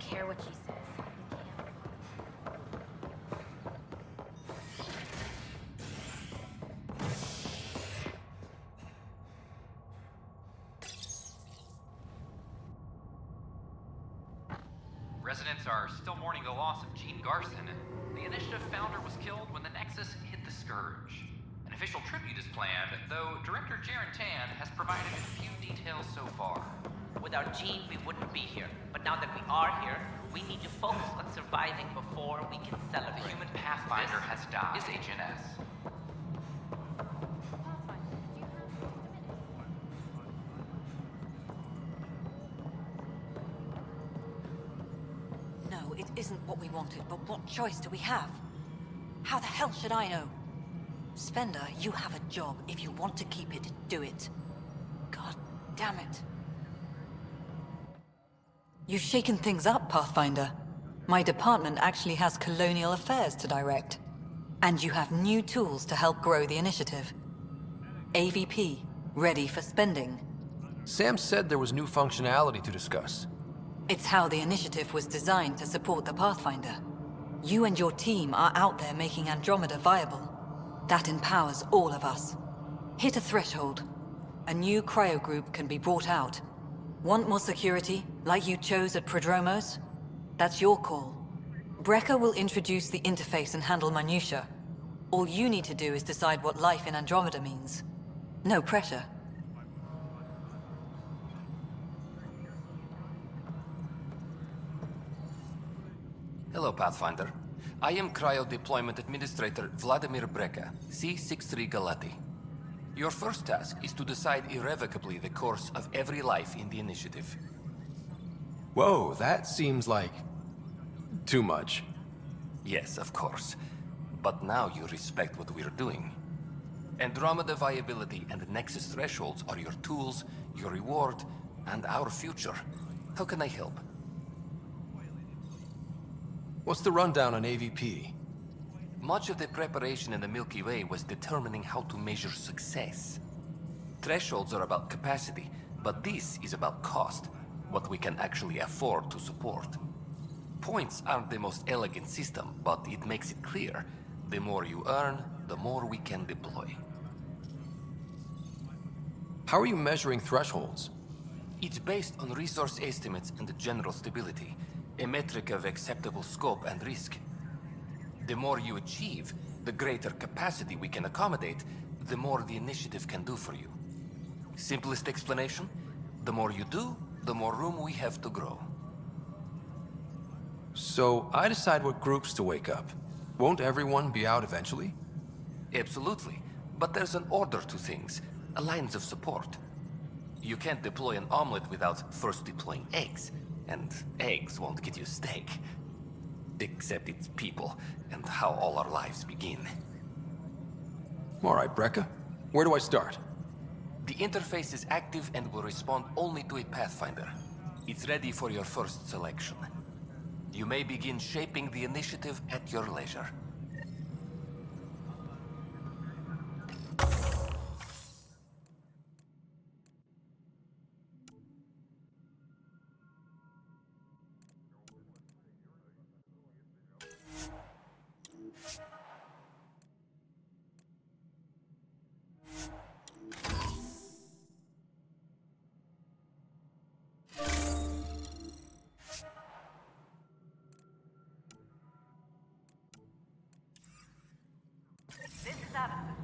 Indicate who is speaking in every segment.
Speaker 1: care what she says.
Speaker 2: Residents are still mourning the loss of Gene Garson. The Initiative founder was killed when the Nexus hit the Scourge. An official tribute is planned, though Director Jaren Tan has provided few details so far.
Speaker 3: Without Gene, we wouldn't be here. But now that we are here, we need to focus on surviving before we can celebrate.
Speaker 2: The human Pathfinder has died. Is HNS.
Speaker 4: No, it isn't what we wanted, but what choice do we have? How the hell should I know? Spender, you have a job. If you want to keep it, do it. God damn it. You've shaken things up, Pathfinder. My department actually has colonial affairs to direct. And you have new tools to help grow the initiative. AVP, ready for spending.
Speaker 5: Sam said there was new functionality to discuss.
Speaker 4: It's how the initiative was designed to support the Pathfinder. You and your team are out there making Andromeda viable. That empowers all of us. Hit a threshold. A new cryo group can be brought out. Want more security, like you chose at Prodromos? That's your call. Brecker will introduce the interface and handle minutiae. All you need to do is decide what life in Andromeda means. No pressure.
Speaker 6: Hello, Pathfinder. I am Cryo Deployment Administrator Vladimir Brecker, C-63 Galati. Your first task is to decide irrevocably the course of every life in the Initiative.
Speaker 5: Whoa, that seems like... too much.
Speaker 6: Yes, of course. But now you respect what we're doing. Andromeda viability and Nexus thresholds are your tools, your reward, and our future. How can I help?
Speaker 5: What's the rundown on AVP?
Speaker 6: Much of the preparation in the Milky Way was determining how to measure success. Thresholds are about capacity, but this is about cost, what we can actually afford to support. Points aren't the most elegant system, but it makes it clear. The more you earn, the more we can deploy.
Speaker 5: How are you measuring thresholds?
Speaker 6: It's based on resource estimates and general stability, a metric of acceptable scope and risk. The more you achieve, the greater capacity we can accommodate, the more the initiative can do for you. Simplest explanation, the more you do, the more room we have to grow.
Speaker 5: So I decide what groups to wake up. Won't everyone be out eventually?
Speaker 6: Absolutely, but there's an order to things, a lines of support. You can't deploy an omelet without first deploying eggs, and eggs won't get you steak. Except it's people, and how all our lives begin.
Speaker 5: All right, Brecker. Where do I start?
Speaker 6: The interface is active and will respond only to a Pathfinder. It's ready for your first selection. You may begin shaping the initiative at your leisure.
Speaker 7: This is Addison.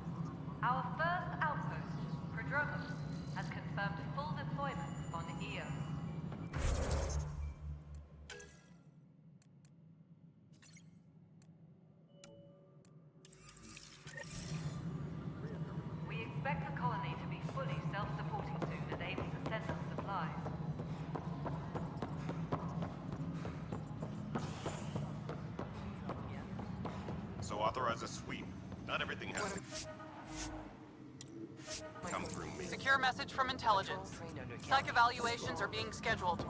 Speaker 7: Our first outpost, Prodromos, has confirmed full deployment on EO. We expect the colony to be fully self-supporting soon and able to send us supplies.
Speaker 8: So authorize a sweep. Not everything has to come through me.
Speaker 9: Secure message from intelligence. Psych evaluations are being scheduled.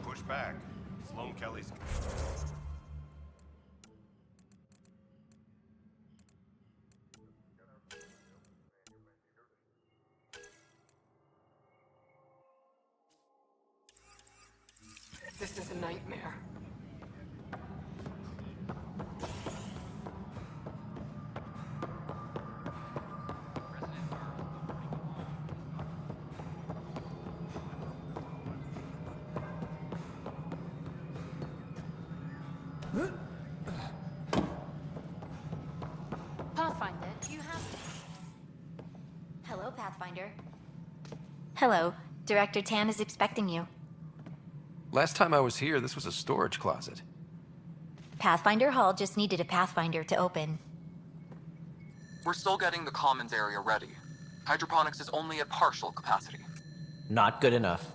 Speaker 8: Push back. Sloan Kelly's...
Speaker 9: This a nightmare.
Speaker 1: Pathfinder, do you have... Hello, Pathfinder. Hello. Director Tan is expecting you.
Speaker 5: Last time I was here, this was a storage closet.
Speaker 1: Pathfinder Hall just needed a Pathfinder to open.
Speaker 10: We're still getting the commons area ready. Hydroponics is only at partial capacity.
Speaker 3: Not good enough.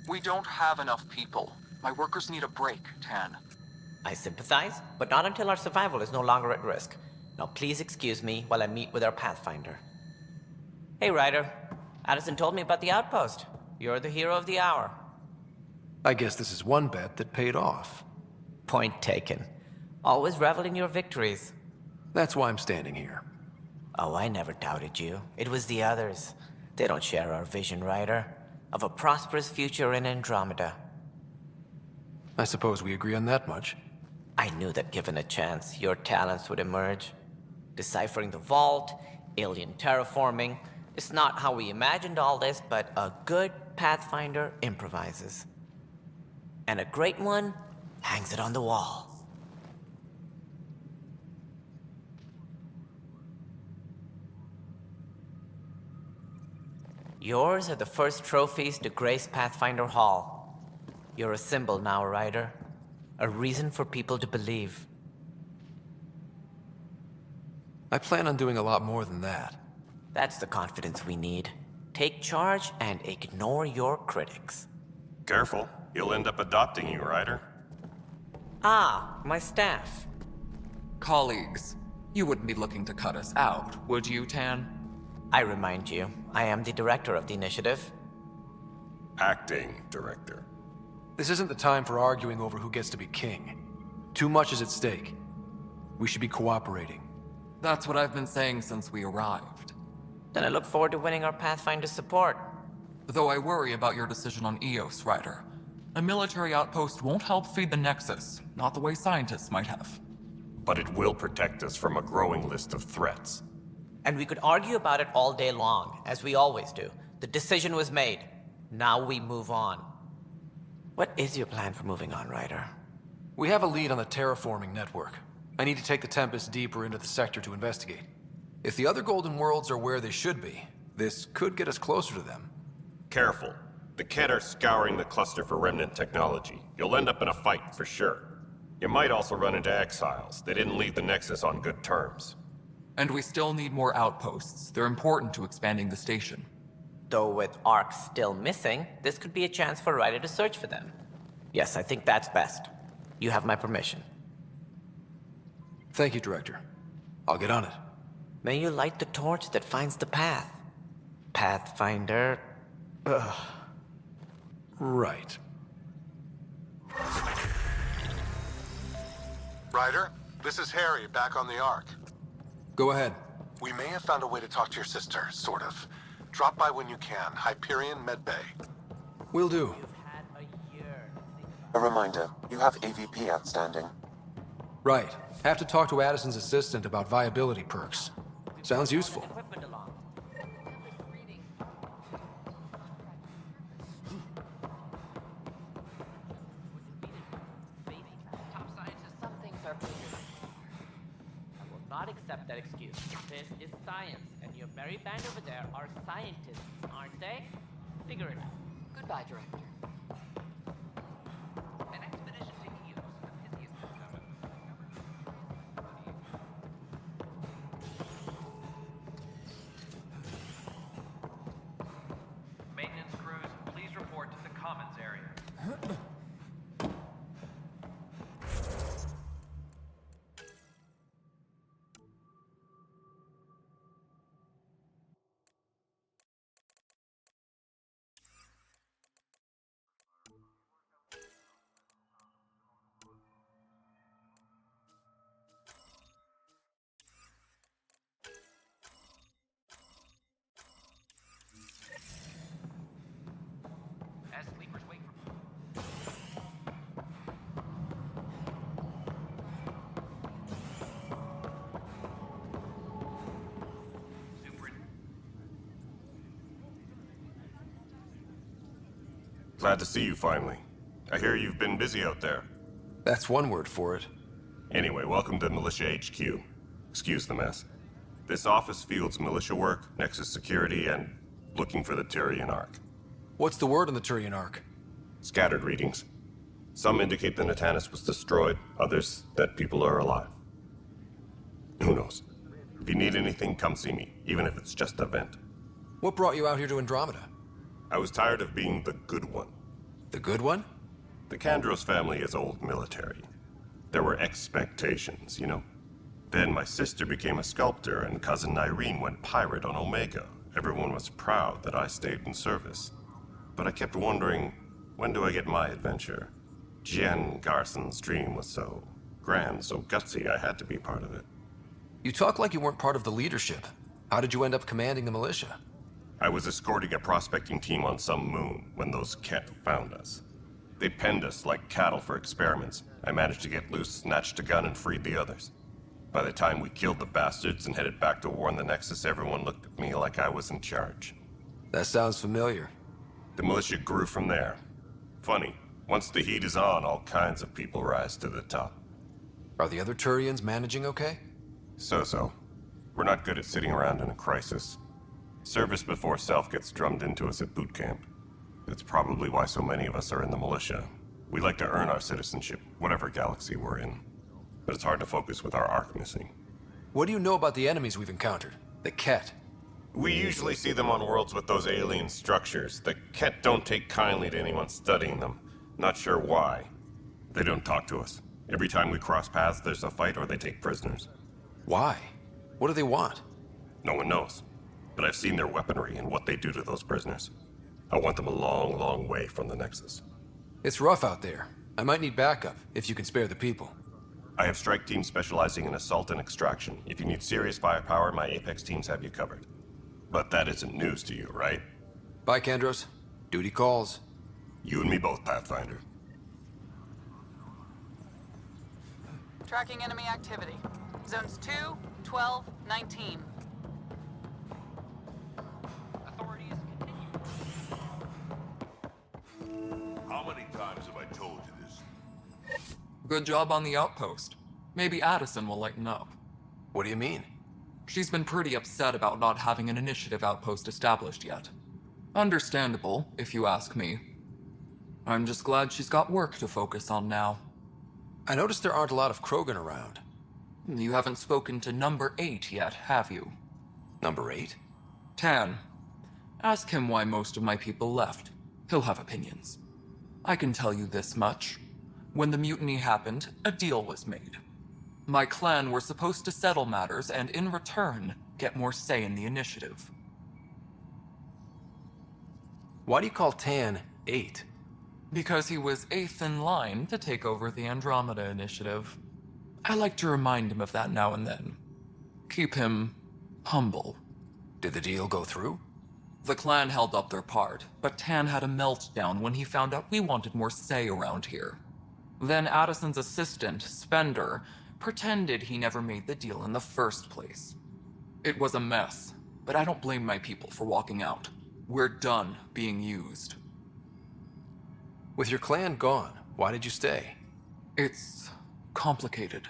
Speaker 10: We don't have enough people. My workers need a break, Tan.
Speaker 3: I sympathize, but not until our survival is no longer at risk. Now please excuse me while I meet with our Pathfinder. Hey, Ryder. Addison told me about the outpost. You're the hero of the hour.
Speaker 5: I guess this is one bet that paid off.
Speaker 3: Point taken. Always revel in your victories.
Speaker 5: That's why I'm standing here.
Speaker 3: Oh, I never doubted you. It was the others. They don't share our vision, Ryder, of a prosperous future in Andromeda.
Speaker 5: I suppose we agree on that much.
Speaker 3: I knew that given a chance, your talents would emerge. Deciphering the vault, alien terraforming. It's not how we imagined all this, but a good Pathfinder improvises. And a great one hangs it on the wall. Yours are the first trophies to grace Pathfinder Hall. You're a symbol now, Ryder. A reason for people to believe.
Speaker 5: I plan on doing a lot more than that.
Speaker 3: That's the confidence we need. Take charge and ignore your critics.
Speaker 8: Careful. He'll end up adopting you, Ryder.
Speaker 3: Ah, my staff.
Speaker 10: Colleagues, you wouldn't be looking to cut us out, would you, Tan?
Speaker 3: I remind you, I am the director of the initiative.
Speaker 8: Acting director.
Speaker 5: This isn't the time for arguing over who gets to be king. Too much is at stake. We should be cooperating.
Speaker 10: That's what I've been saying since we arrived.
Speaker 3: Then I look forward to winning our Pathfinder support.
Speaker 10: Though I worry about your decision on Eos, Ryder. A military outpost won't help feed the Nexus, not the way scientists might have.
Speaker 8: But it will protect us from a growing list of threats.
Speaker 3: And we could argue about it all day long, as we always do. The decision was made. Now we move on. What is your plan for moving on, Ryder?
Speaker 5: We have a lead on the terraforming network. I need to take the Tempest deeper into the sector to investigate. If the other Golden Worlds are where they should be, this could get us closer to them.
Speaker 8: Careful. The Kett are scouring the cluster for Remnant technology. You'll end up in a fight for sure. You might also run into exiles. They didn't leave the Nexus on good terms.
Speaker 10: And we still need more outposts. They're important to expanding the station.
Speaker 3: Though with Ark still missing, this could be a chance for Ryder to search for them. Yes, I think that's best. You have my permission.
Speaker 5: Thank you, Director. I'll get on it.
Speaker 3: May you light the torch that finds the path. Pathfinder... Ugh.
Speaker 5: Right.
Speaker 11: Ryder, this is Harry, back on the Ark.
Speaker 5: Go ahead.
Speaker 11: We may have found a way to talk to your sister, sort of. Drop by when you can. Hyperion Medbay.
Speaker 5: Will do.
Speaker 12: A reminder, you have AVP outstanding.
Speaker 5: Right. Have to talk to Addison's assistant about viability perks. Sounds useful.
Speaker 3: Not accept that excuse. This is science, and your merry band over there are scientists, aren't they? Figure it out.
Speaker 9: Goodbye, Director.
Speaker 8: Glad to see you finally. I hear you've been busy out there.
Speaker 5: That's one word for it.
Speaker 8: Anyway, welcome to Militia HQ. Excuse the mess. This office fields militia work, Nexus security, and looking for the Turian Ark.
Speaker 5: What's the word on the Turian Ark?
Speaker 8: Scattered readings. Some indicate the Natanus was destroyed, others that people are alive. Who knows? If you need anything, come see me, even if it's just a vent.
Speaker 5: What brought you out here to Andromeda?
Speaker 8: I was tired of being the good one.
Speaker 5: The good one?
Speaker 8: The Kandros family is old military. There were expectations, you know? Then my sister became a sculptor and cousin Irene went pirate on Omega. Everyone was proud that I stayed in service. But I kept wondering, when do I get my adventure? Jen Garson's dream was so grand, so gutsy, I had to be part of it.
Speaker 5: You talk like you weren't part of the leadership. How did you end up commanding the militia?
Speaker 8: I was escorting a prospecting team on some moon when those Kett found us. They penned us like cattle for experiments. I managed to get loose, snatched a gun, and freed the others. By the time we killed the bastards and headed back to warn the Nexus, everyone looked at me like I was in charge.
Speaker 5: That sounds familiar.
Speaker 8: The militia grew from there. Funny, once the heat is on, all kinds of people rise to the top.
Speaker 5: Are the other Turians managing okay?
Speaker 8: So-so. We're not good at sitting around in a crisis. Service before self gets drummed into us at boot camp. That's probably why so many of us are in the militia. We like to earn our citizenship, whatever galaxy we're in. But it's hard to focus with our arc missing.
Speaker 5: What do you know about the enemies we've encountered? The Kett?
Speaker 8: We usually see them on worlds with those alien structures. The Kett don't take kindly to anyone studying them. Not sure why. They don't talk to us. Every time we cross paths, there's a fight or they take prisoners.
Speaker 5: Why? What do they want?
Speaker 8: No one knows. But I've seen their weaponry and what they do to those prisoners. I want them a long, long way from the Nexus.
Speaker 5: It's rough out there. I might need backup, if you can spare the people.
Speaker 8: I have strike teams specializing in assault and extraction. If you need serious firepower, my Apex teams have you covered. But that isn't news to you, right?
Speaker 5: Bye, Kandros. Duty calls.
Speaker 8: You and me both, Pathfinder.
Speaker 9: Tracking enemy activity. Zones 2, 12, 19.
Speaker 2: Authorities continue.
Speaker 13: How many times have I told you this?
Speaker 10: Good job on the outpost. Maybe Addison will lighten up.
Speaker 5: What do you mean?
Speaker 10: She's been pretty upset about not having an initiative outpost established yet. Understandable, if you ask me. I'm just glad she's got work to focus on now.
Speaker 5: I noticed there aren't a lot of Krogan around.
Speaker 10: You haven't spoken to number 8 yet, have you?
Speaker 5: Number 8?
Speaker 10: Tan. Ask him why most of my people left. He'll have opinions. I can tell you this much. When the mutiny happened, a deal was made. My clan were supposed to settle matters and, in return, get more say in the initiative.
Speaker 5: Why do you call Tan 8?
Speaker 10: Because he was 8th in line to take over the Andromeda Initiative. I like to remind him of that now and then. Keep him humble.
Speaker 5: Did the deal go through?
Speaker 10: The clan held up their part, but Tan had a meltdown when he found out we wanted more say around here. Then Addison's assistant, Spender, pretended he never made the deal in the first place. It was a mess, but I don't blame my people for walking out. We're done being used.
Speaker 5: With your clan gone, why did you stay?
Speaker 10: It's complicated.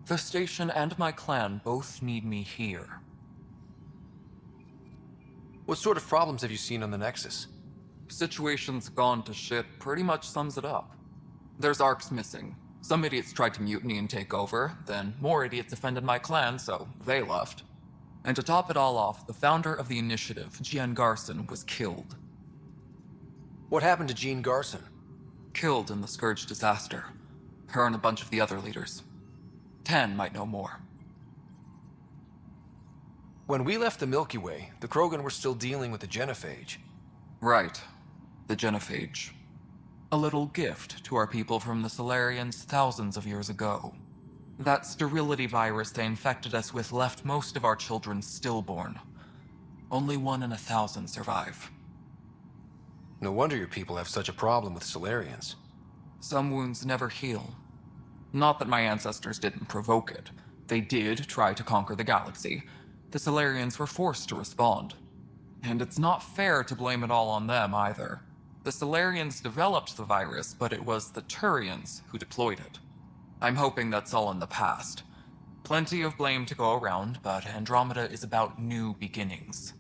Speaker 10: The station and my clan both need me here.
Speaker 5: What sort of problems have you seen on the Nexus?
Speaker 10: Situation's gone to shit pretty much sums it up. There's arcs missing. Some idiots tried to mutiny and take over, then more idiots offended my clan, so they left. And to top it all off, the founder of the initiative, Jen Garson, was killed.
Speaker 5: What happened to Jean Garson?
Speaker 10: Killed in the Scourge disaster. Her and a bunch of the other leaders. Tan might know more.
Speaker 5: When we left the Milky Way, the Krogan were still dealing with the genophage.
Speaker 10: Right. The genophage. A little gift to our people from the Solarians thousands of years ago. That sterility virus they infected us with left most of our children stillborn. Only 1 in 1,000 survive.
Speaker 5: No wonder your people have such a problem with Solarians.
Speaker 10: Some wounds never heal. Not that my ancestors didn't provoke it. They did try to conquer the galaxy. The Solarians were forced to respond. And it's not fair to blame it all on them, either. The Solarians developed the virus, but it was the Turians who deployed it. I'm hoping that's all in the past. Plenty of blame to go around, but Andromeda is about new beginnings.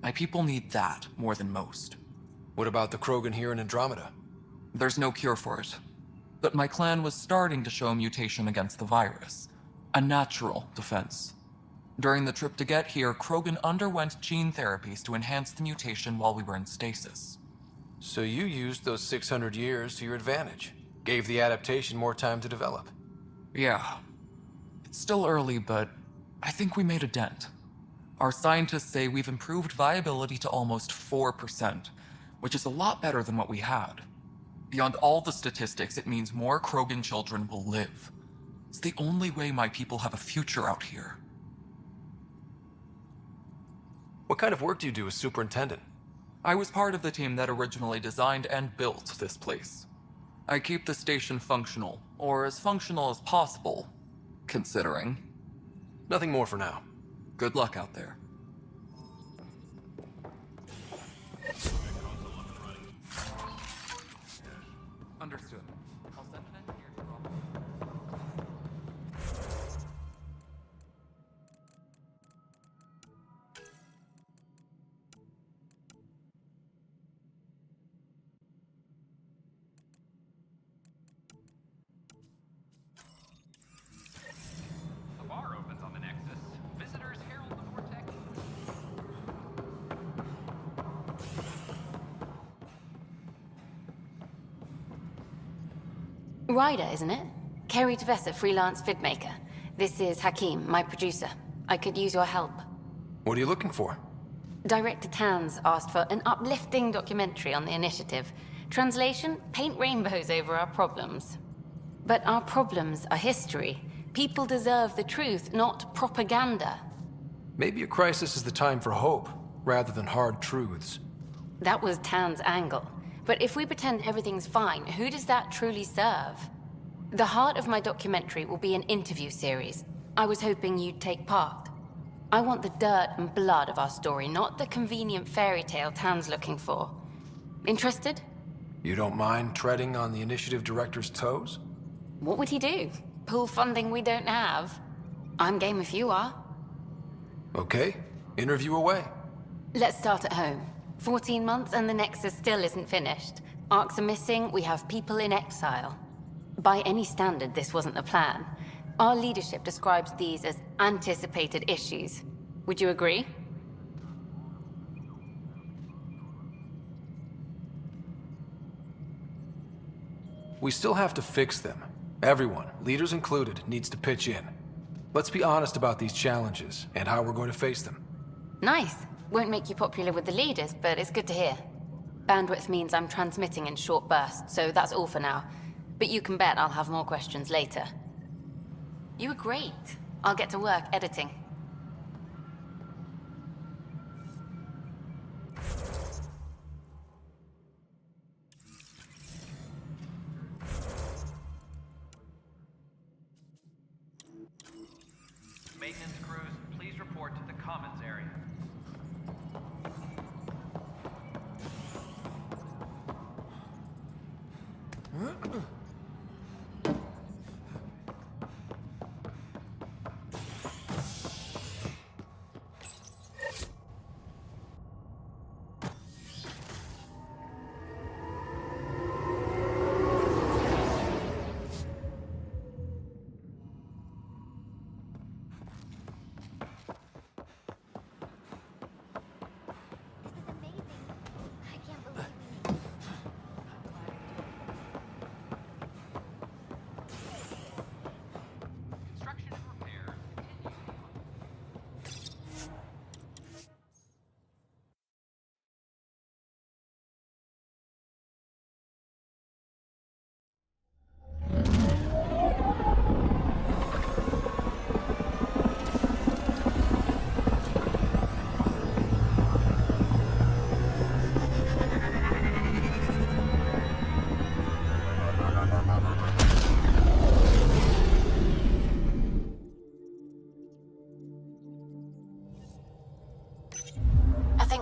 Speaker 10: My people need that more than most.
Speaker 5: What about the Krogan here in Andromeda?
Speaker 10: There's no cure for it. But my clan was starting to show mutation against the virus. A natural defense. During the trip to get here, Krogan underwent gene therapies to enhance the mutation while we were in stasis.
Speaker 5: So you used those 600 years to your advantage. Gave the adaptation more time to develop.
Speaker 10: Yeah. It's still early, but I think we made a dent. Our scientists say we've improved viability to almost 4%, which is a lot better than what we had. Beyond all the statistics, it means more Krogan children will live. It's the only way my people have a future out here.
Speaker 5: What kind of work do you do as superintendent?
Speaker 10: I was part of the team that originally designed and built this place. I keep the station functional, or as functional as possible, considering.
Speaker 5: Nothing more for now.
Speaker 10: Good luck out there. Understood. I'll send an engineer to drop
Speaker 2: The bar opens on the Nexus. Visitors herald the vortex.
Speaker 14: Ryder, isn't it? Kerry Tevessa, freelance vidmaker. This is Hakim, my producer. I could use your help.
Speaker 5: What are you looking for?
Speaker 14: Director Tanz asked for an uplifting documentary on the initiative. Translation, paint rainbows over our problems. But our problems are history. People deserve the truth, not propaganda.
Speaker 5: Maybe a crisis is the time for hope, rather than hard truths.
Speaker 14: That was Tan's angle. But if we pretend everything's fine, who does that truly serve? The heart of my documentary will be an interview series. I was hoping you'd take part. I want the dirt and blood of our story, not the convenient fairy tale Tan's looking for. Interested?
Speaker 5: You don't mind treading on the initiative director's toes?
Speaker 14: What would he do? Pull funding we don't have? I'm game if you are.
Speaker 5: Okay, interview away.
Speaker 14: Let's start at home. 14 months and the Nexus still isn't finished. Arcs are missing, we have people in exile. By any standard, this wasn't the plan. Our leadership describes these as anticipated issues. Would you agree?
Speaker 5: We still have to fix them. Everyone, leaders included, needs to pitch in. Let's be honest about these challenges and how we're going to face them.
Speaker 14: Nice. Won't make you popular with the leaders, but it's good to hear. Bandwidth means I'm transmitting in short bursts, so that's all for now. But you can bet I'll have more questions later. You were great. I'll get to work editing.
Speaker 2: Maintenance crews, please report to the commons area.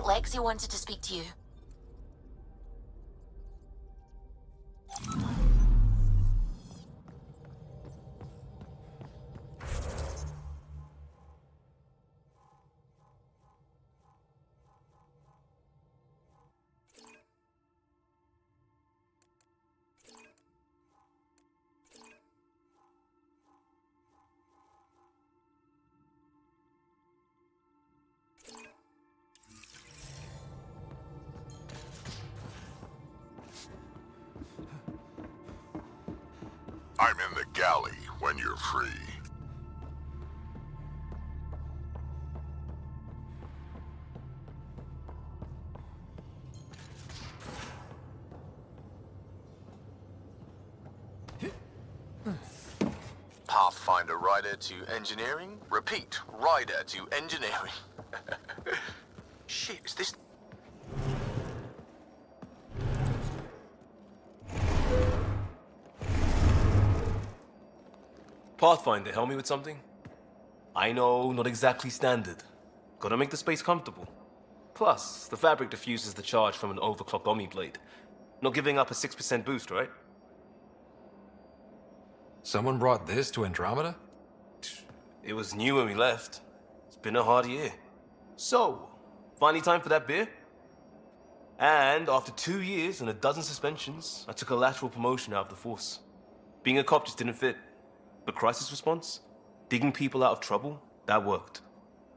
Speaker 1: Lexi wanted to speak to you.
Speaker 13: I'm in the galley when you're free.
Speaker 15: Pathfinder Ryder to engineering. Repeat, Ryder to engineering. Shit, is this...
Speaker 16: Pathfinder, help me with something? I know, not exactly standard. Gotta make the space comfortable. Plus, the fabric diffuses the charge from an overclocked Omni blade. Not giving up a 6% boost, right?
Speaker 5: Someone brought this to Andromeda?
Speaker 16: It was new when we left. It's been a hard year. So, finally time for that beer? And after 2 years and a dozen suspensions, I took a lateral promotion out of the force. Being a cop just didn't fit. But crisis response? Digging people out of trouble? That worked.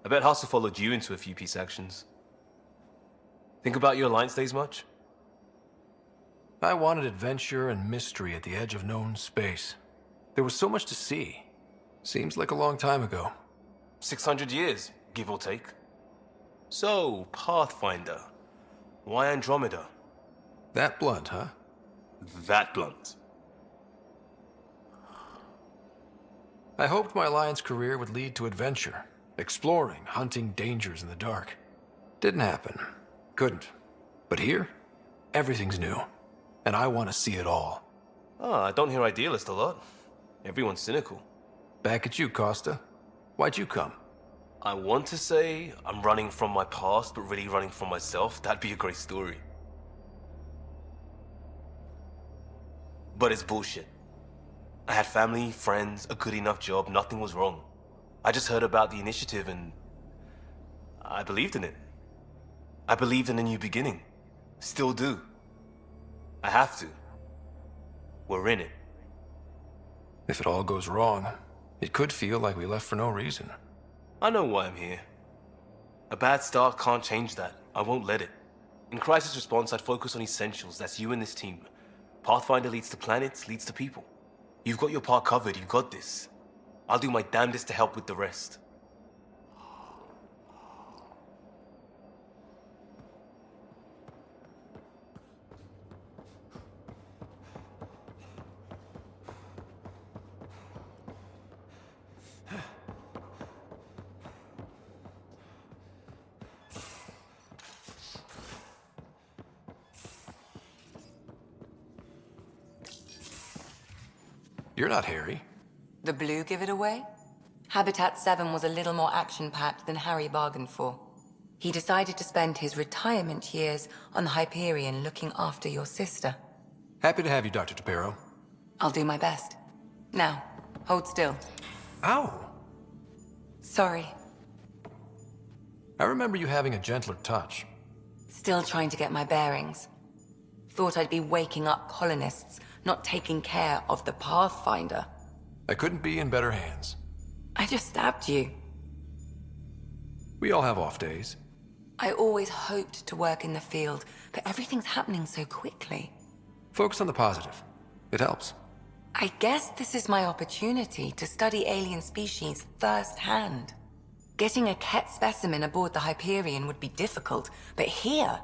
Speaker 16: I bet Hustle followed you into a few peace actions. Think about your Alliance days much?
Speaker 5: I wanted adventure and mystery at the edge of known space. There was so much to see. Seems like a long time ago.
Speaker 16: 600 years, give or take. So, Pathfinder. Why Andromeda?
Speaker 5: That blunt, huh?
Speaker 16: That blunt.
Speaker 5: I hoped my Alliance career would lead to adventure, exploring, hunting dangers in the dark. Didn't happen. Couldn't. But here, everything's new. And I want to see it all.
Speaker 16: I don't hear idealist a lot. Everyone's cynical.
Speaker 5: Back at you, Costa. Why'd you come?
Speaker 16: I want to say I'm running from my past, but really running from myself. That'd be a great story. But it's bullshit. I had family, friends, a good enough job, nothing was wrong. I just heard about the initiative and I believed in it. I believed in a new beginning. Still do. I have to. We're in it.
Speaker 5: If it all goes wrong, it could feel like we left for no reason.
Speaker 16: I know why I'm here. A bad start can't change that. I won't let it. In crisis response, I'd focus on essentials. That's you and this team. Pathfinder leads to planets, leads to people. You've got your part covered, you got this. I'll do my damnedest to help with the rest.
Speaker 5: You're not Harry.
Speaker 4: The blue give it away? Habitat 7 was a little more action-packed than Harry bargained for. He decided to spend his retirement years on the Hyperion looking after your sister.
Speaker 5: Happy to have you, Dr. Tapero.
Speaker 4: I'll do my best. Now, hold still.
Speaker 5: Ow!
Speaker 4: Sorry.
Speaker 5: I remember you having a gentler touch.
Speaker 4: Still trying to get my bearings. Thought I'd be waking up colonists, not taking care of the Pathfinder.
Speaker 5: I couldn't be in better hands.
Speaker 4: I just stabbed you.
Speaker 5: We all have off days.
Speaker 4: I always hoped to work in the field, but everything's happening so quickly.
Speaker 5: Focus on the positive. It helps.
Speaker 4: I guess this is my opportunity to study alien species firsthand. Getting a Kett specimen aboard the Hyperion would be difficult, but here...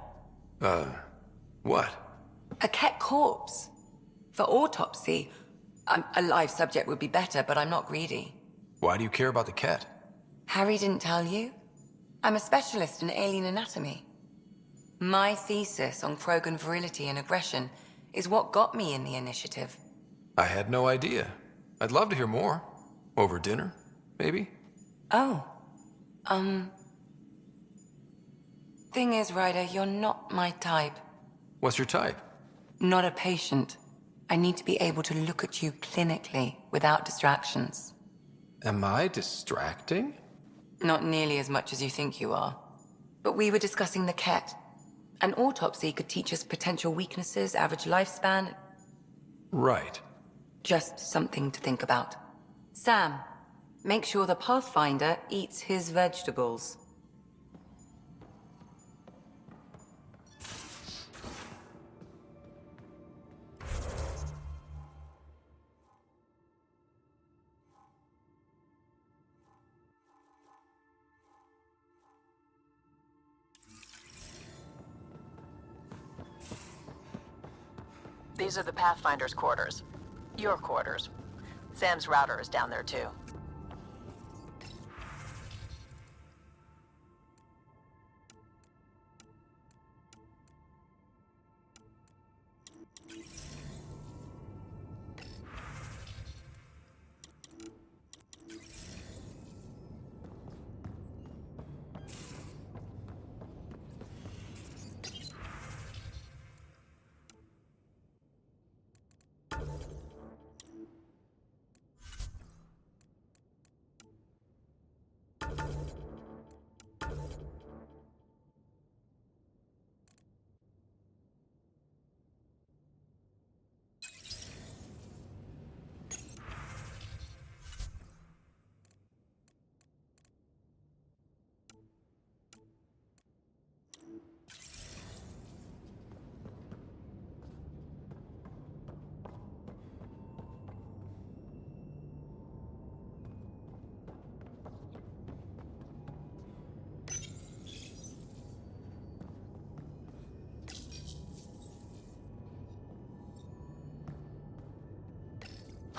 Speaker 5: what?
Speaker 4: A Kett corpse. For autopsy, a live subject would be better, but I'm not greedy.
Speaker 5: Why do you care about the Kett?
Speaker 4: Harry didn't tell you? I'm a specialist in alien anatomy. My thesis on Krogan virility and aggression is what got me in the initiative.
Speaker 5: I had no idea. I'd love to hear more. Over dinner, maybe?
Speaker 4: Oh. Thing is, Ryder, you're not my type.
Speaker 5: What's your type?
Speaker 4: Not a patient. I need to be able to look at you clinically without distractions.
Speaker 5: Am I distracting?
Speaker 4: Not nearly as much as you think you are. But we were discussing the Kett. An autopsy could teach us potential weaknesses, average lifespan.
Speaker 5: Right.
Speaker 4: Just something to think about. Sam, make sure the Pathfinder eats his vegetables.
Speaker 17: These are the Pathfinder's quarters. Your quarters. Sam's router is down there too.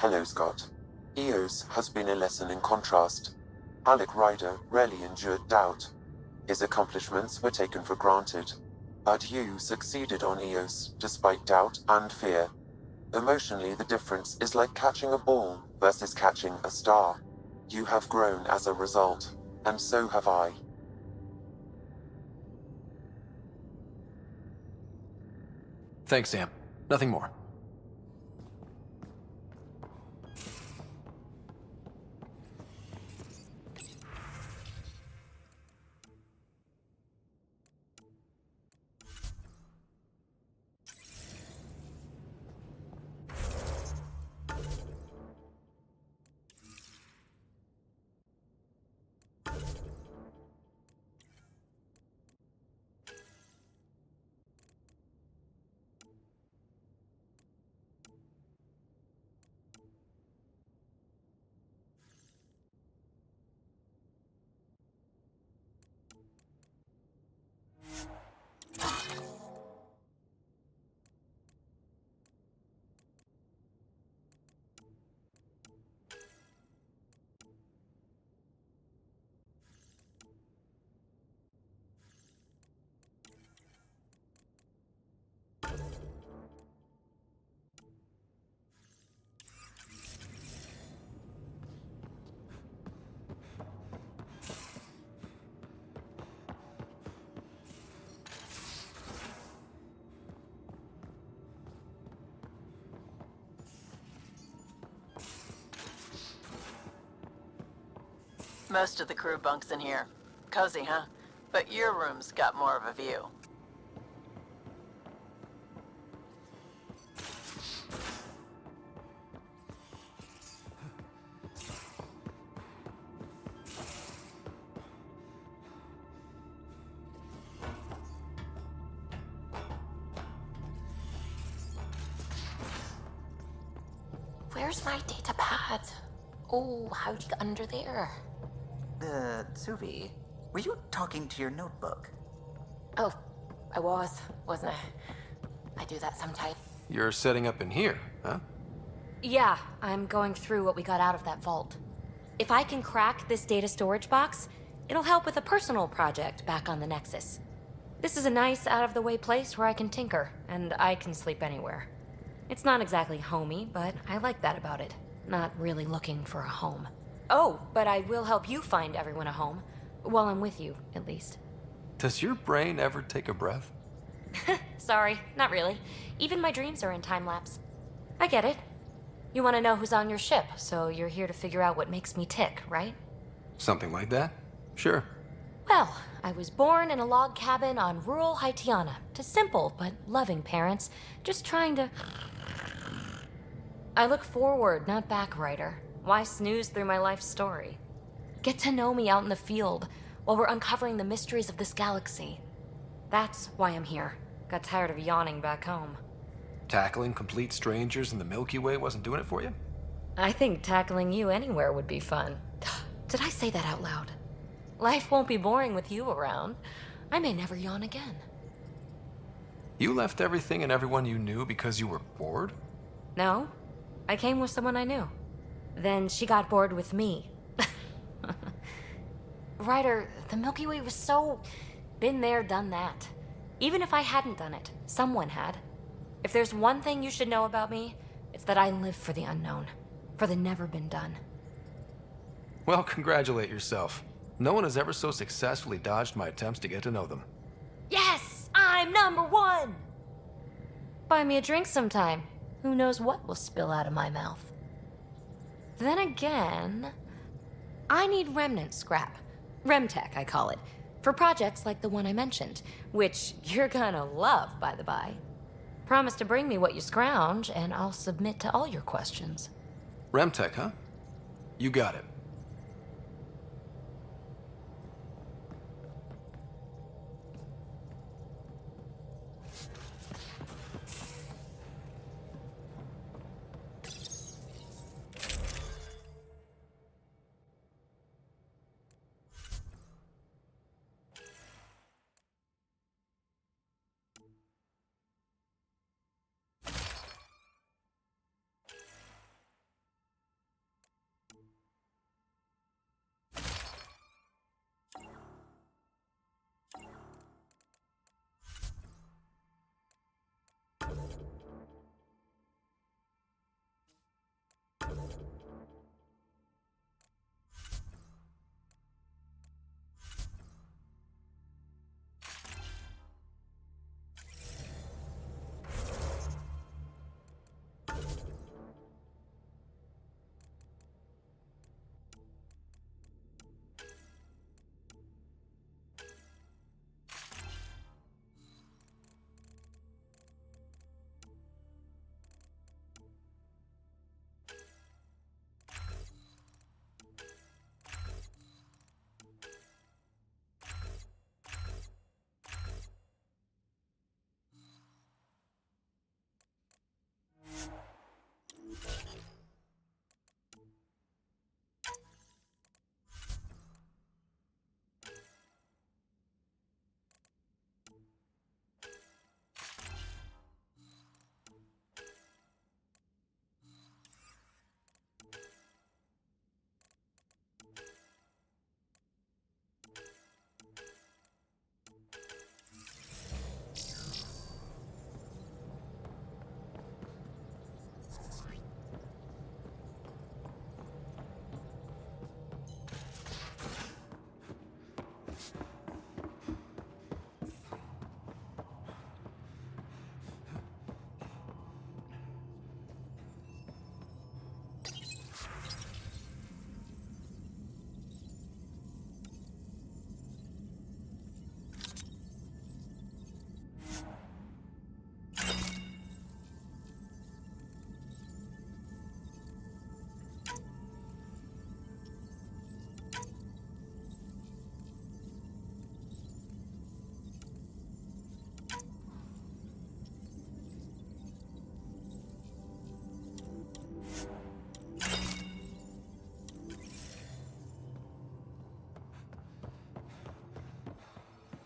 Speaker 12: Hello, Scott. Eos has been a lesson in contrast. Alec Ryder rarely endured doubt. His accomplishments were taken for granted. But you succeeded on Eos, despite doubt and fear. Emotionally, the difference is like catching a ball versus catching a star. You have grown as a result, and so have I.
Speaker 5: Thanks, Sam. Nothing more.
Speaker 17: Most of the crew bunks in here. Cozy, huh? But your room's got more of a view.
Speaker 1: Where's my data pad? Oh, how'd you get under there?
Speaker 18: Suvi, were you talking to your notebook?
Speaker 1: Oh, I wasn't I? I do that sometimes.
Speaker 5: You're setting up in here, huh?
Speaker 19: Yeah, I'm going through what we got out of that vault. If I can crack this data storage box, it'll help with a personal project back on the Nexus. This is a nice, out-of-the-way place where I can tinker, and I can sleep anywhere. It's not exactly homey, but I like that about it. Not really looking for a home. Oh, but I will help you find everyone a home. While I'm with you, at least.
Speaker 5: Does your brain ever take a breath?
Speaker 19: Sorry, not really. Even my dreams are in time-lapse. I get it. You want to know who's on your ship, so you're here to figure out what makes me tick, right?
Speaker 5: Something like that? Sure.
Speaker 19: Well, I was born in a log cabin on rural Haitiana to simple but loving parents, just trying to... I look forward, not back, Ryder. Why snooze through my life story? Get to know me out in the field while we're uncovering the mysteries of this galaxy. That's why I'm here. Got tired of yawning back home.
Speaker 5: Tackling complete strangers in the Milky Way wasn't doing it for you?
Speaker 19: I think tackling you anywhere would be fun. Did I say that out loud? Life won't be boring with you around. I may never yawn again.
Speaker 5: You left everything and everyone you knew because you were bored?
Speaker 19: No, I came with someone I knew. Then she got bored with me. Ryder, the Milky Way was so... been there, done that. Even if I hadn't done it, someone had. If there's one thing you should know about me, it's that I live for the unknown. For the never been done.
Speaker 5: Well, congratulate yourself. No one has ever so successfully dodged my attempts to get to know them.
Speaker 19: Yes! I'm #1! Buy me a drink sometime. Who knows what will spill out of my mouth. Then again... I need Remnant scrap. Remtech, I call it. For projects like the one I mentioned. Which you're gonna love, by the by. Promise to bring me what you scrounge, and I'll submit to all your questions.
Speaker 5: Remtech, huh? You got it.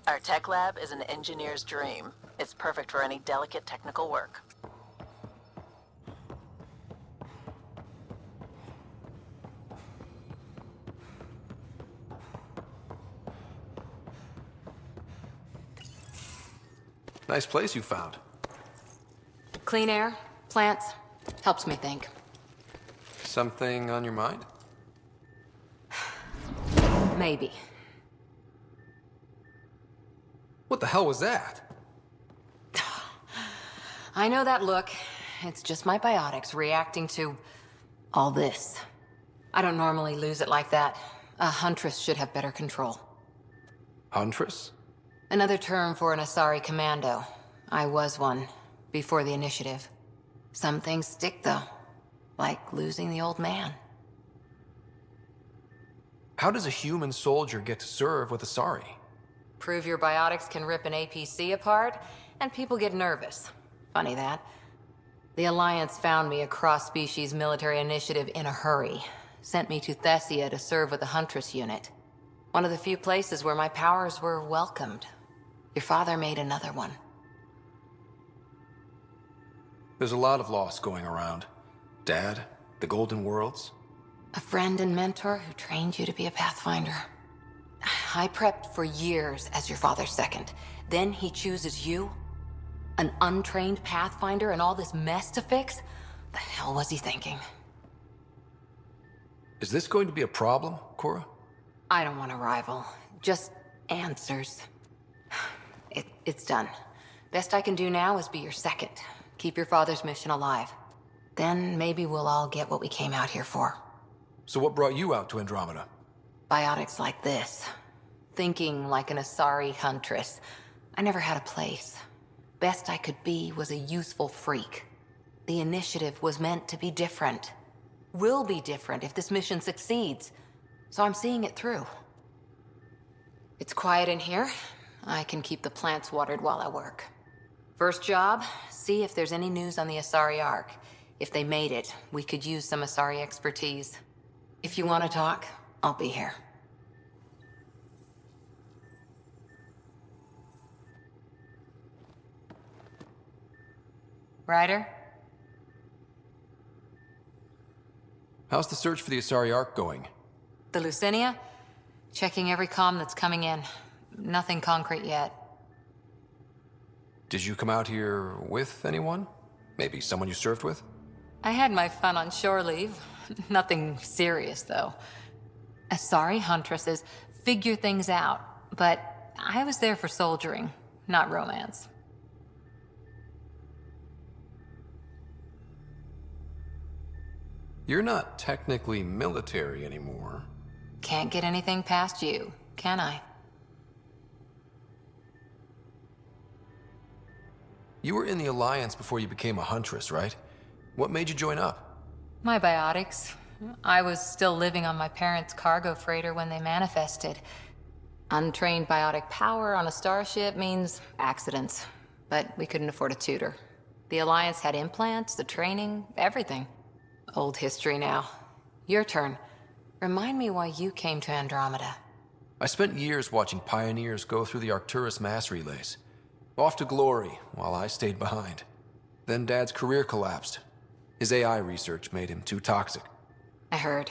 Speaker 17: Our tech lab is an engineer's dream. It's perfect for any delicate technical work.
Speaker 5: Nice place you found.
Speaker 14: Clean air, plants, helps me think.
Speaker 5: Something on your mind?
Speaker 14: Maybe.
Speaker 5: What the hell was that?
Speaker 14: I know that look. It's just my biotics reacting to all this. I don't normally lose it like that. A huntress should have better control.
Speaker 5: Huntress?
Speaker 14: Another term for an Asari commando. I was one, before the initiative. Some things stick, though. Like losing the old man.
Speaker 5: How does a human soldier get to serve with Asari?
Speaker 14: Prove your biotics can rip an APC apart, and people get nervous. Funny that. The Alliance found me a cross-species military initiative in a hurry. Sent me to Thessia to serve with the Huntress unit. One of the few places where my powers were welcomed. Your father made another one.
Speaker 5: There's a lot of loss going around. Dad, the Golden Worlds.
Speaker 14: A friend and mentor who trained you to be a Pathfinder. I prepped for years as your father's second. Then he chooses you? An untrained Pathfinder and all this mess to fix? The hell was he thinking?
Speaker 5: Is this going to be a problem, Cora?
Speaker 14: I don't want a rival. Just answers. It's done. Best I can do now is be your second. Keep your father's mission alive. Then maybe we'll all get what we came out here for.
Speaker 5: So what brought you out to Andromeda?
Speaker 14: Biotics like this. Thinking like an Asari huntress. I never had a place. Best I could be was a useful freak. The initiative was meant to be different. Will be different if this mission succeeds. So I'm seeing it through. It's quiet in here. I can keep the plants watered while I work. First job, see if there's any news on the Asari Ark. If they made it, we could use some Asari expertise. If you want to talk, I'll be here. Ryder?
Speaker 5: How's the search for the Asari Ark going?
Speaker 14: The Lucinia? Checking every comm that's coming in. Nothing concrete yet.
Speaker 5: Did you come out here with anyone? Maybe someone you served with?
Speaker 14: I had my fun on shore leave. Nothing serious, though. Asari huntresses figure things out, but I was there for soldiering, not romance.
Speaker 5: You're not technically military anymore.
Speaker 14: Can't get anything past you, can I?
Speaker 5: You were in the Alliance before you became a huntress, right? What made you join up?
Speaker 14: My biotics. I was still living on my parents' cargo freighter when they manifested. Untrained biotic power on a starship means accidents. But we couldn't afford a tutor. The Alliance had implants, the training, everything. Old history now. Your turn. Remind me why you came to Andromeda.
Speaker 5: I spent years watching pioneers go through the Arcturus mass relays. Off to glory, while I stayed behind. Then Dad's career collapsed. His AI research made him too toxic.
Speaker 14: I heard.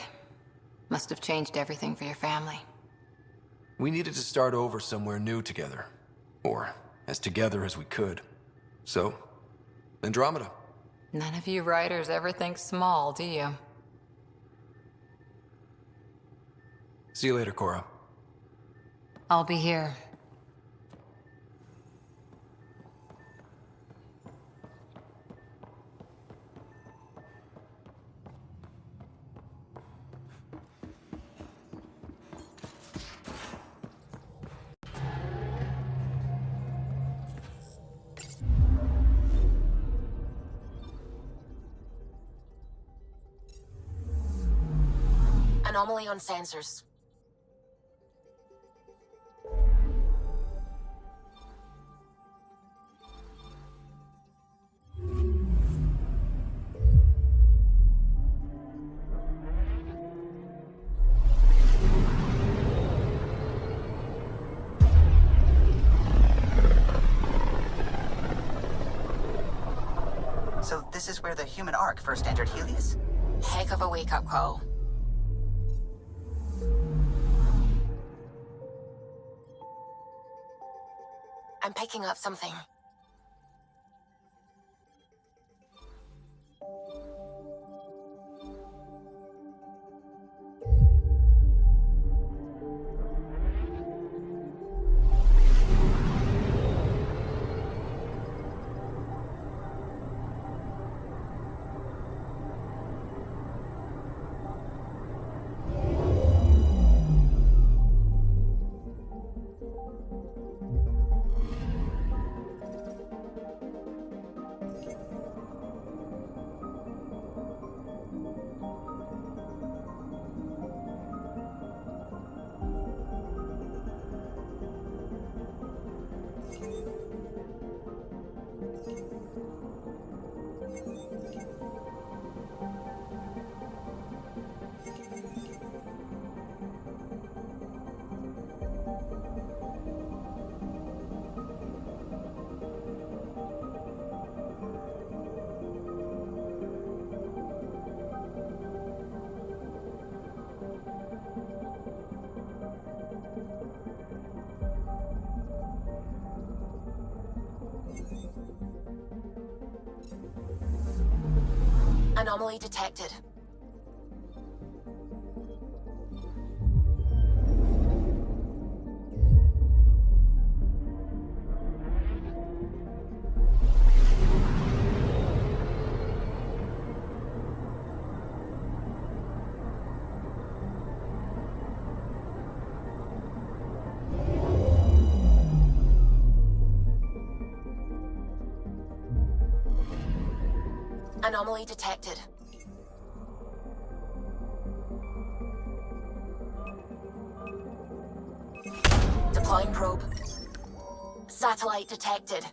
Speaker 14: Must have changed everything for your family.
Speaker 5: We needed to start over somewhere new together. Or as together as we could. So, Andromeda.
Speaker 14: None of you writers ever think small, do you?
Speaker 5: See you later, Cora.
Speaker 14: I'll be here.
Speaker 9: Anomaly on sensors.
Speaker 18: So this is where the human Ark first entered Helios?
Speaker 9: Heck of a wake-up call. I'm picking up something.
Speaker 1: Anomaly detected. Anomaly detected. Deploying probe. Satellite detected.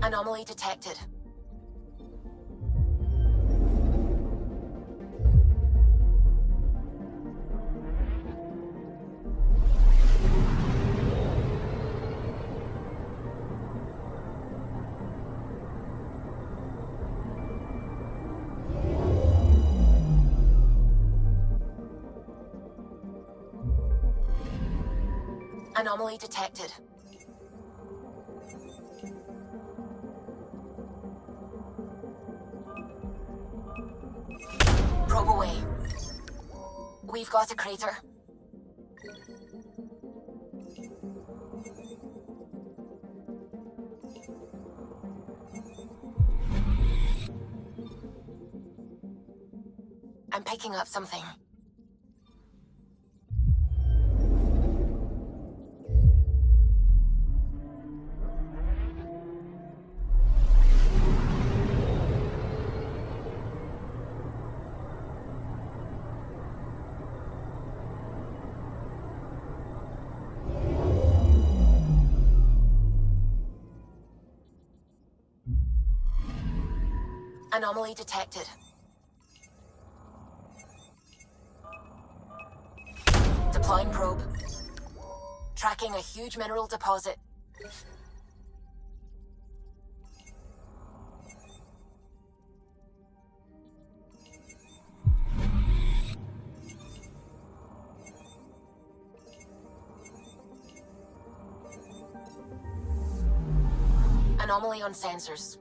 Speaker 1: Anomaly detected. Anomaly detected. Probe away. We've got a crater. I'm picking up something. Anomaly detected. Deploying probe. Tracking a huge mineral deposit. Anomaly on sensors.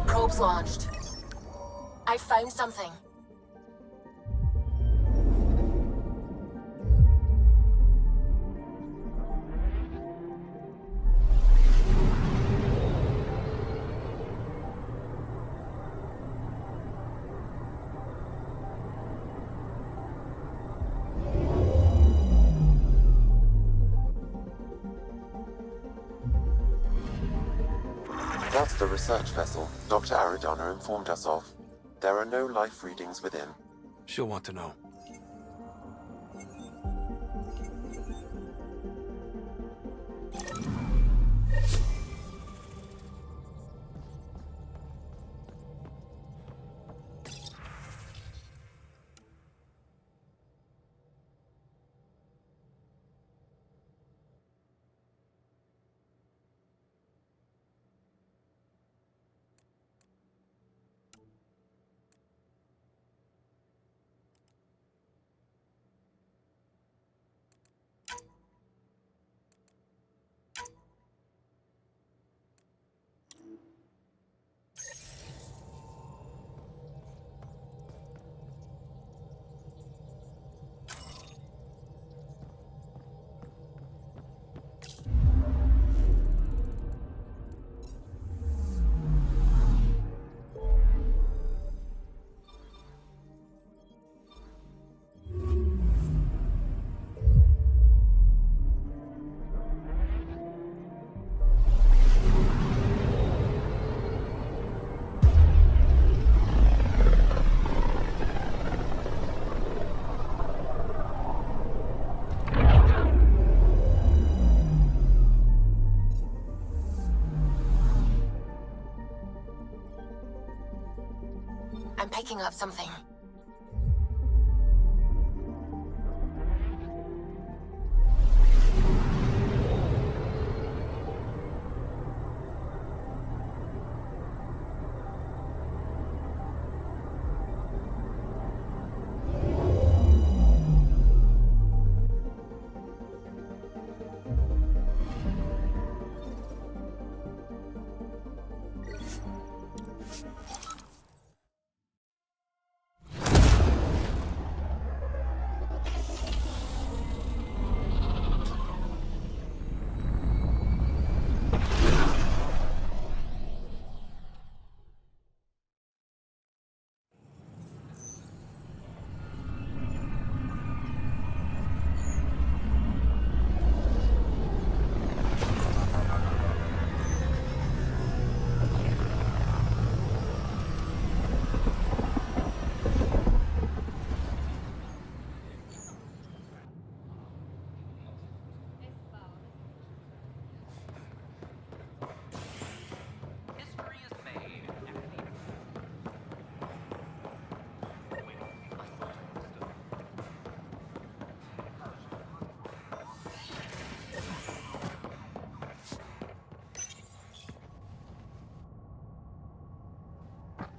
Speaker 1: Probes launched. I found something.
Speaker 12: That's the research vessel Dr. Aridana informed us of. There are no life readings within.
Speaker 5: She'll want to know.
Speaker 14: I'm picking up something.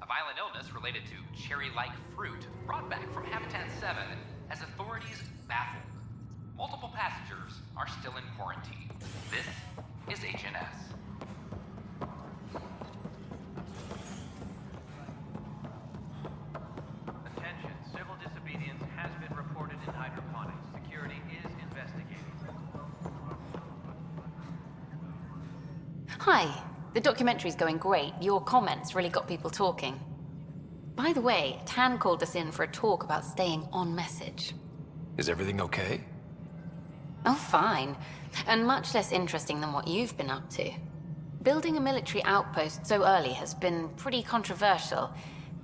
Speaker 2: A violent illness related to cherry-like fruit brought back from Habitat 7 has authorities baffled. Multiple passengers are still in quarantine. This is HNS.
Speaker 20: Attention, civil disobedience has been reported in hydroponics. Security is investigating.
Speaker 14: Hi. The documentary's going great. Your comments really got people talking. By the way, Tan called us in for a talk about staying on message.
Speaker 5: Is everything okay?
Speaker 14: Oh, fine. And much less interesting than what you've been up to. Building a military outpost so early has been pretty controversial.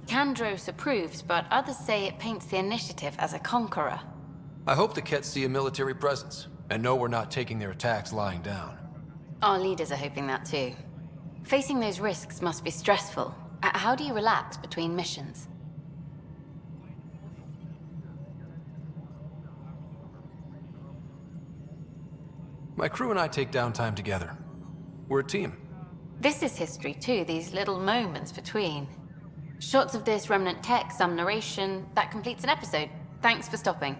Speaker 14: Kandros approves, but others say it paints the Initiative as a conqueror.
Speaker 5: I hope the Kett see a military presence, and know we're not taking their attacks lying down.
Speaker 14: Our leaders are hoping that too. Facing those risks must be stressful. How do you relax between missions?
Speaker 5: My crew and I take downtime together. We're a team.
Speaker 14: This is history too, these little moments between. Shots of this Remnant tech, some narration. That completes an episode. Thanks for stopping.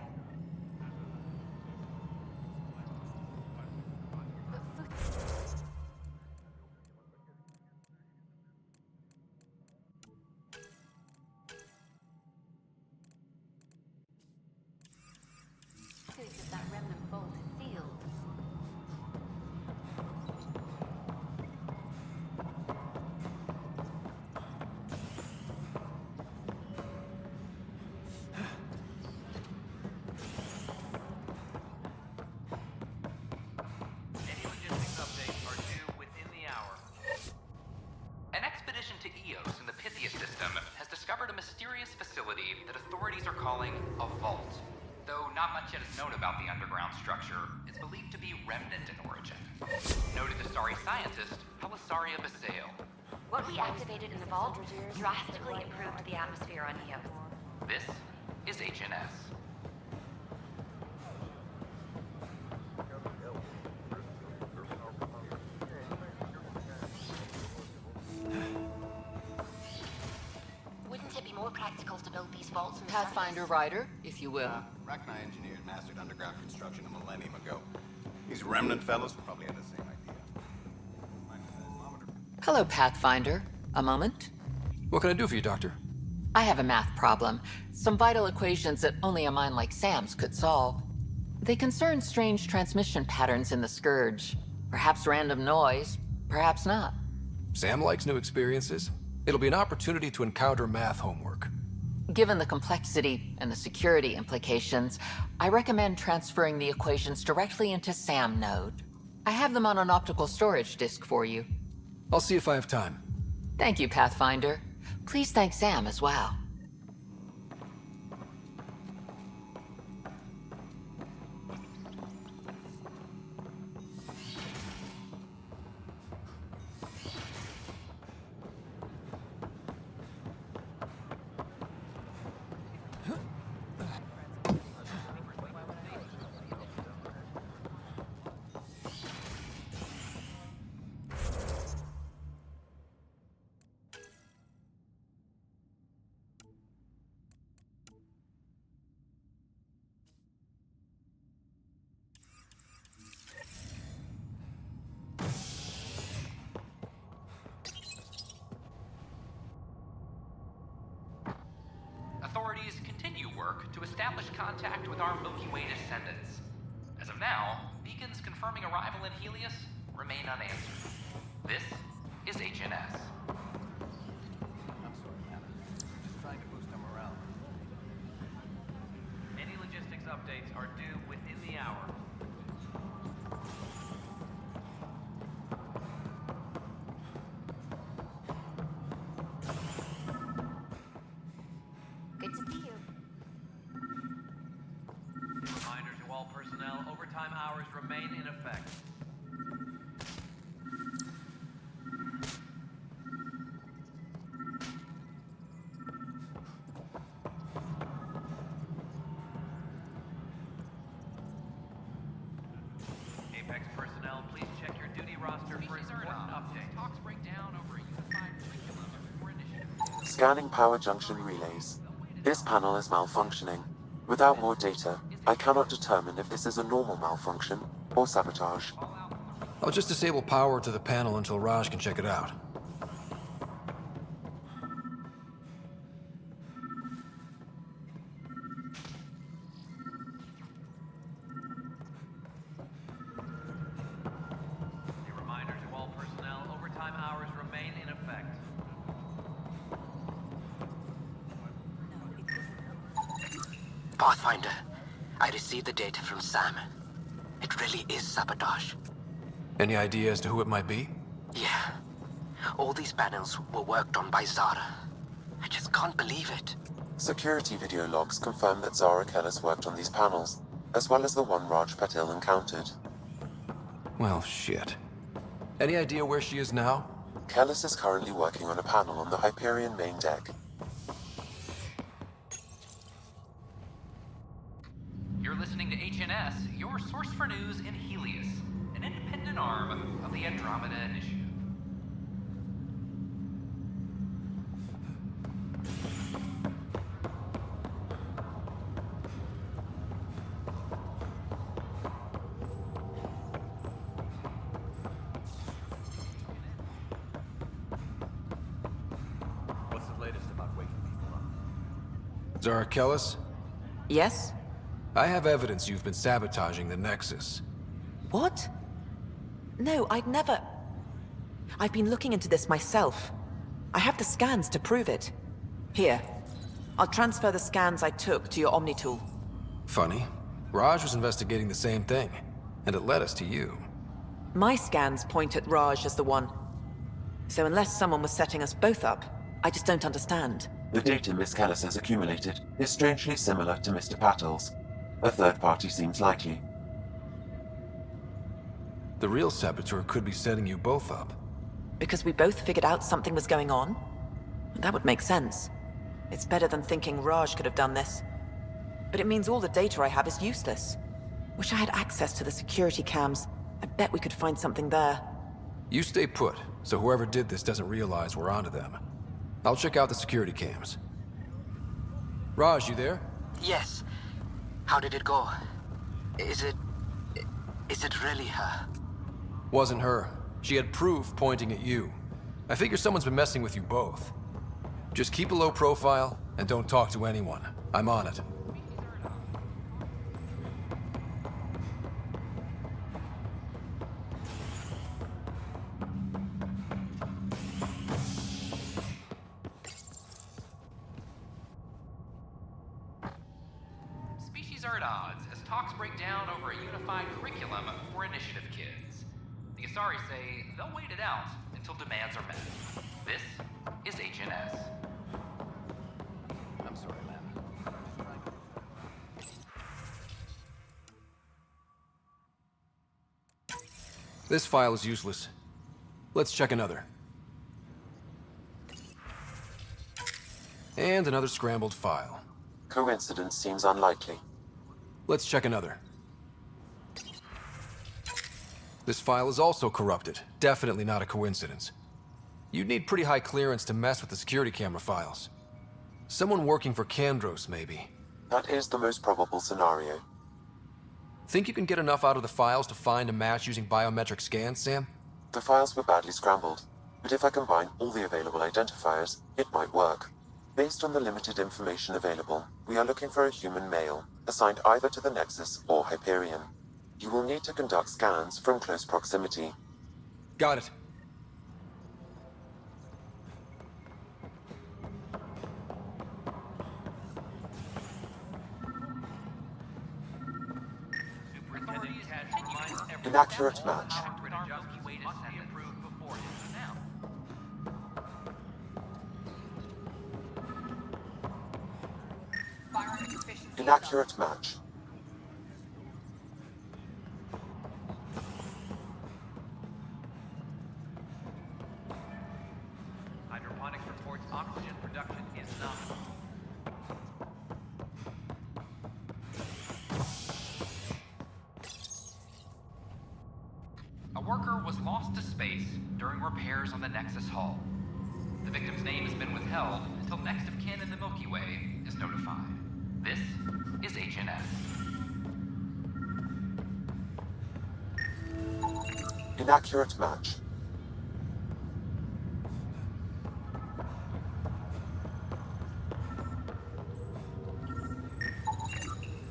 Speaker 14: That Remnant vault is sealed.
Speaker 20: Any logistics updates are due within the hour.
Speaker 2: An expedition to Eos in the Pythia system has discovered a mysterious facility that authorities are calling a vault. Though not much yet is known about the underground structure, it's believed to be Remnant in origin. Noted Astari scientist, Helisaria Basale.
Speaker 1: What we activated in the vault drastically improved the atmosphere on Eos.
Speaker 2: This is HNS.
Speaker 1: Wouldn't it be more practical to build these vaults in the
Speaker 9: Pathfinder Ryder, if you will.
Speaker 11: Rachni engineers mastered underground construction a millennium ago. These Remnant fellows probably had the same idea.
Speaker 9: Hello, Pathfinder. A moment?
Speaker 5: What can I do for you, Doctor?
Speaker 9: I have a math problem. Some vital equations that only a mind like Sam's could solve. They concern strange transmission patterns in the Scourge. Perhaps random noise, perhaps not.
Speaker 5: Sam likes new experiences. It'll be an opportunity to encounter math homework.
Speaker 9: Given the complexity and the security implications, I recommend transferring the equations directly into SAM node. I have them on an optical storage disk for you.
Speaker 5: I'll see if I have time.
Speaker 9: Thank you, Pathfinder. Please thank Sam as well.
Speaker 2: work to establish contact with our Milky Way descendants. As of now, beacons confirming arrival in Helios remain unanswered. This is HNS.
Speaker 20: Any logistics updates are due within the hour.
Speaker 1: Good to see you.
Speaker 20: Reminder to all personnel, overtime hours remain in effect. Apex personnel, please check your duty roster for important updates.
Speaker 2: Talks break down over a unified curriculum for initiative.
Speaker 12: Scanning power junction relays. This panel is malfunctioning. Without more data, I cannot determine if this is a normal malfunction or sabotage.
Speaker 5: I'll just disable power to the panel until Raj can check it out.
Speaker 20: A reminder to all personnel, overtime hours remain in effect.
Speaker 21: Pathfinder, I received the data from Sam. It really is sabotage.
Speaker 5: Any idea as to who it might be?
Speaker 21: Yeah. All these panels were worked on by Sara. I just can't believe it.
Speaker 12: Security video logs confirm that Zara Kellis worked on these panels, as well as the one Raj Patil encountered.
Speaker 5: Well, shit. Any idea where she is now?
Speaker 12: Kellis is currently working on a panel on the Hyperion main deck.
Speaker 2: You're listening to HNS, your source for news in Helios, an independent arm of the Andromeda Initiative.
Speaker 22: What's the latest about waking people up?
Speaker 5: Zara Kellis?
Speaker 23: Yes?
Speaker 5: I have evidence you've been sabotaging the Nexus.
Speaker 23: What? No, I'd never... I've been looking into this myself. I have the scans to prove it. Here. I'll transfer the scans I took to your Omni tool.
Speaker 5: Funny. Raj was investigating the same thing, and it led us to you.
Speaker 23: My scans point at Raj as the one. So unless someone was setting us both up, I just don't understand.
Speaker 12: The data Miss Kellis has accumulated is strangely similar to Mr. Patil's. A third party seems likely.
Speaker 5: The real saboteur could be setting you both up.
Speaker 23: Because we both figured out something was going on? That would make sense. It's better than thinking Raj could have done this. But it means all the data I have is useless. Wish I had access to the security cams. I bet we could find something there.
Speaker 5: You stay put, so whoever did this doesn't realize we're onto them. I'll check out the security cams. Raj, you there?
Speaker 21: Yes. How did it go? Is it really her?
Speaker 5: Wasn't her. She had proof pointing at you. I figure someone's been messing with you both. Just keep a low profile, and don't talk to anyone. I'm on it.
Speaker 2: Species are at odds as talks break down over a unified curriculum for initiative kids. The Asari say they'll wait it out until demands are met. This is HNS.
Speaker 22: I'm sorry, man.
Speaker 5: This file is useless. Let's check another. And another scrambled file.
Speaker 12: Coincidence seems unlikely.
Speaker 5: Let's check another. This file is also corrupted. Definitely not a coincidence. You'd need pretty high clearance to mess with the security camera files. Someone working for Kandros, maybe.
Speaker 12: That is the most probable scenario.
Speaker 5: Think you can get enough out of the files to find a match using biometric scans, Sam?
Speaker 12: The files were badly scrambled, but if I combine all the available identifiers, it might work. Based on the limited information available, we are looking for a human male, assigned either to the Nexus or Hyperion. You will need to conduct scans from close proximity.
Speaker 5: Got it.
Speaker 12: Inaccurate match. Inaccurate match.
Speaker 20: Hydroponics reports oxygen production is nominal.
Speaker 2: A worker was lost to space during repairs on the Nexus hull. The victim's name has been withheld until next of kin in the Milky Way is notified. This is HNS.
Speaker 12: Inaccurate match.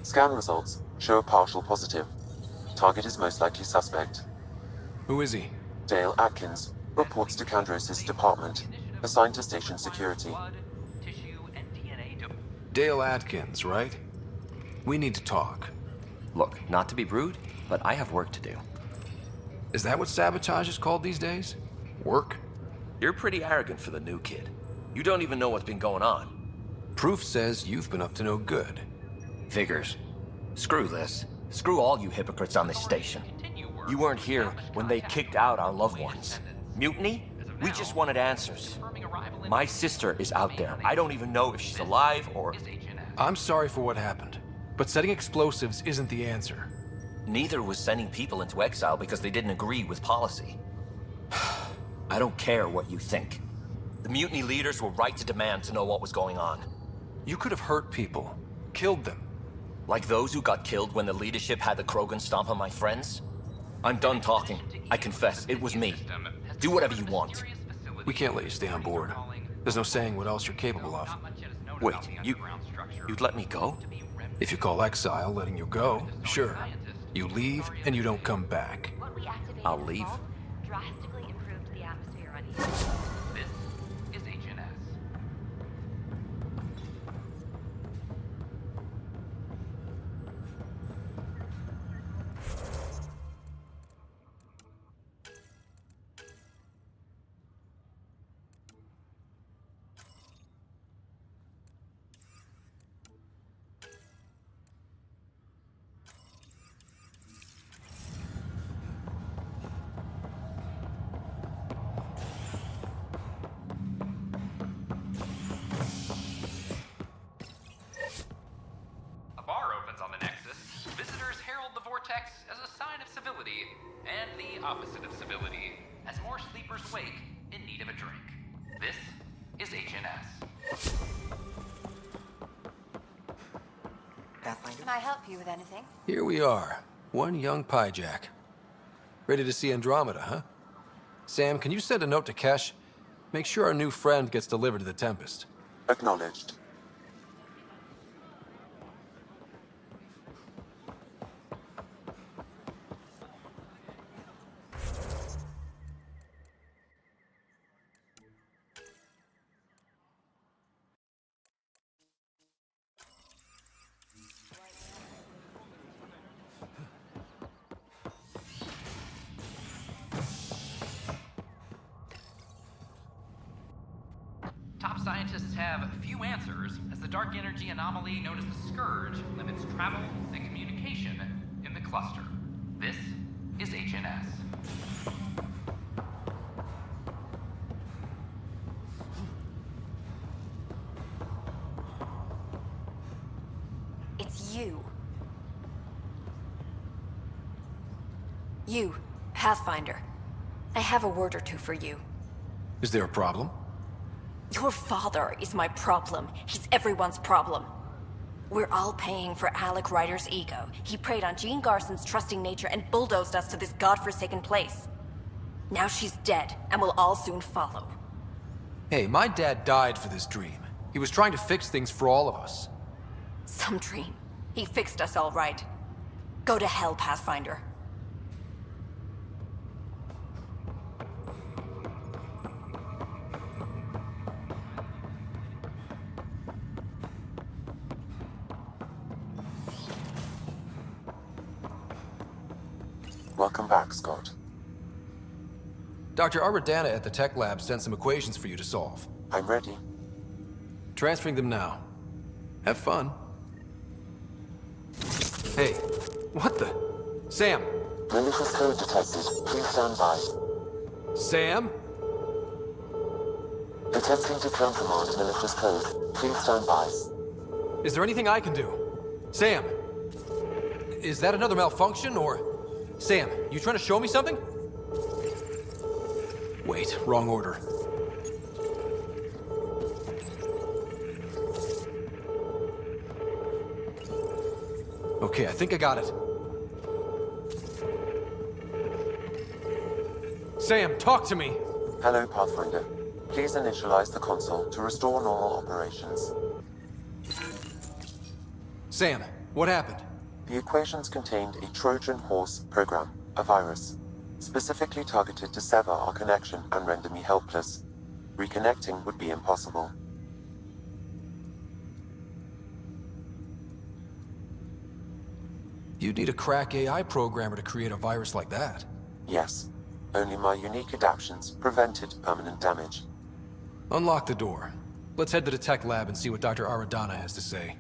Speaker 12: Scan results show a partial positive. Target is most likely suspect.
Speaker 5: Who is he?
Speaker 12: Dale Atkins reports to Kandros' department, assigned to station security.
Speaker 5: Dale Atkins, right? We need to talk.
Speaker 3: Look, not to be rude, but I have work to do.
Speaker 5: Is that what sabotage is called these days? Work?
Speaker 3: You're pretty arrogant for the new kid. You don't even know what's been going on.
Speaker 5: Proof says you've been up to no good.
Speaker 3: Figures. Screw this. Screw all you hypocrites on this station. You weren't here when they kicked out our loved ones. Mutiny? We just wanted answers. My sister is out there. I don't even know if she's alive or...
Speaker 5: I'm sorry for what happened, but setting explosives isn't the answer.
Speaker 3: Neither was sending people into exile because they didn't agree with policy. I don't care what you think. The mutiny leaders were right to demand to know what was going on.
Speaker 5: You could have hurt people, killed them.
Speaker 3: Like those who got killed when the leadership had the Krogan stomp on my friends? I'm done talking. I confess, it was me. Do whatever you want.
Speaker 5: We can't let you stay on board. There's no saying what else you're capable of.
Speaker 3: Wait, you'd let me go?
Speaker 5: If you call exile letting you go, sure. You leave and you don't come back.
Speaker 3: I'll leave.
Speaker 1: Drastically improved the atmosphere on Earth.
Speaker 2: This is HNS. A bar opens on the Nexus. Visitors herald the vortex as a sign of civility, and the opposite of civility, as more sleepers wake in need of a drink. This is HNS.
Speaker 18: Pathfinder?
Speaker 1: Can I help you with anything?
Speaker 5: Here we are, one young pyjack. Ready to see Andromeda, huh? Sam, can you send a note to Kesh? Make sure our new friend gets delivered to the Tempest.
Speaker 12: Acknowledged.
Speaker 2: Top scientists have few answers, as the dark energy anomaly known as the Scourge limits travel and communication in the cluster. This is HNS.
Speaker 19: It's you. You, Pathfinder. I have a word or two for you.
Speaker 5: Is there a problem?
Speaker 19: Your father is my problem. He's everyone's problem. We're all paying for Alec Ryder's ego. He preyed on Jean Garson's trusting nature and bulldozed us to this godforsaken place. Now she's dead, and we'll all soon follow.
Speaker 5: Hey, my dad died for this dream. He was trying to fix things for all of us.
Speaker 6: Some dream. He fixed us all right. Go to hell, Pathfinder.
Speaker 12: Welcome back, Scott.
Speaker 5: Dr. Aradana at the tech lab sent some equations for you to solve.
Speaker 12: I'm ready.
Speaker 5: Transferring them now. Have fun. Hey, what the? Sam!
Speaker 12: Malicious code detected. Please stand by.
Speaker 5: Sam?
Speaker 12: Attempting to countermand malicious code. Please stand by.
Speaker 5: Is there anything I can do? Sam! Is that another malfunction, or... Sam, you trying to show me something? Wait, wrong order. Okay, I think I got it. Sam, talk to me!
Speaker 12: Hello, Pathfinder. Please initialize the console to restore normal operations.
Speaker 5: Sam, what happened?
Speaker 12: The equations contained a Trojan horse program, a virus, specifically targeted to sever our connection and render me helpless. Reconnecting would be impossible.
Speaker 5: You'd need a crack AI programmer to create a virus like that.
Speaker 12: Yes. Only my unique adaptions prevented permanent damage.
Speaker 5: Unlock the door. Let's head to the tech lab and see what Dr. Aradana has to say.